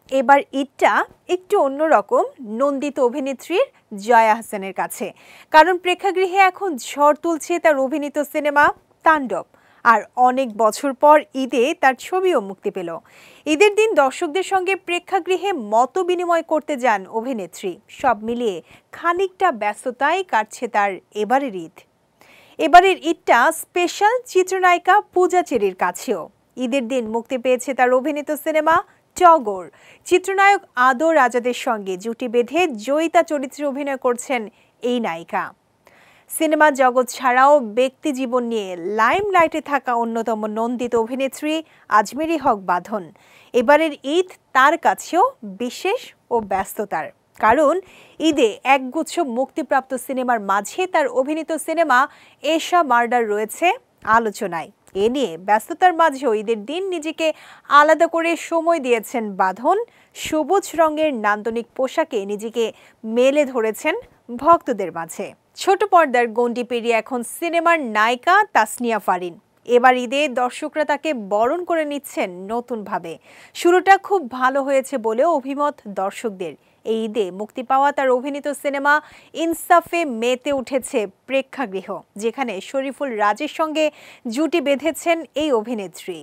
এবার ঈদটা একটু অন্যরকম নন্দিত অভিনেত্রীর জয়া আহসানের কাছে, কারণ প্রেক্ষাগৃহে এখন ঝড় তুলছে তার অভিনীত সিনেমা তাণ্ডব। আর অনেক বছর পর ঈদে তার ছবিও মুক্তি পেল। ঈদের দিন দর্শকদের সঙ্গে প্রেক্ষাগৃহে মত বিনিময় করতে যান অভিনেত্রী। সব মিলিয়ে খানিকটা ব্যস্ততায় কাটছে তার এবারের ঈদটা স্পেশাল চিত্রনায়িকা পূজা চেরির কাছেও। ঈদের দিন মুক্তি পেয়েছে তার অভিনীত সিনেমা টগর। চিত্রনায়ক আদর আজাদের সঙ্গে জুটি বেঁধে জয়িতা চরিত্রে অভিনয় করছেন এই নায়িকা। সিনেমা জগৎ ছাড়াও ব্যক্তি জীবন নিয়ে লাইমলাইটে থাকা অন্যতম নন্দিত অভিনেত্রী আজমেরী হক বাঁধন। এবারের ঈদ তার কাছেও বিশেষ ও ব্যস্ততার, কারণ ঈদে একগুচ্ছ মুক্তিপ্রাপ্ত সিনেমার মাঝে তার অভিনীত সিনেমা এশা মার্ডার রয়েছে আলোচনায়। এ নিয়ে ব্যস্ততার মাঝেও ঈদের দিন নিজেকে আলাদা করে সময় দিয়েছেন বাঁধন। সবুজ রঙের নান্দনিক পোশাকে নিজেকে মেলে ধরেছেন ভক্তদের মাঝে। ছোট পর্দার গণ্ডি পেরিয়ে এখন সিনেমার নায়িকা তাসনিয়া ফারিন। এবার ঈদে দর্শকরা তাকে বরণ করে নিচ্ছেন নতুনভাবে। শুরুটা খুব ভালো হয়েছে বলেও অভিমত দর্শকদের। এই ঈদে মুক্তি পাওয়া তার অভিনীত সিনেমা ইনসাফে মেতে উঠেছে প্রেক্ষাগৃহ, যেখানে শরীফুল রাজের সঙ্গে জুটি বেঁধেছেন এই অভিনেত্রী।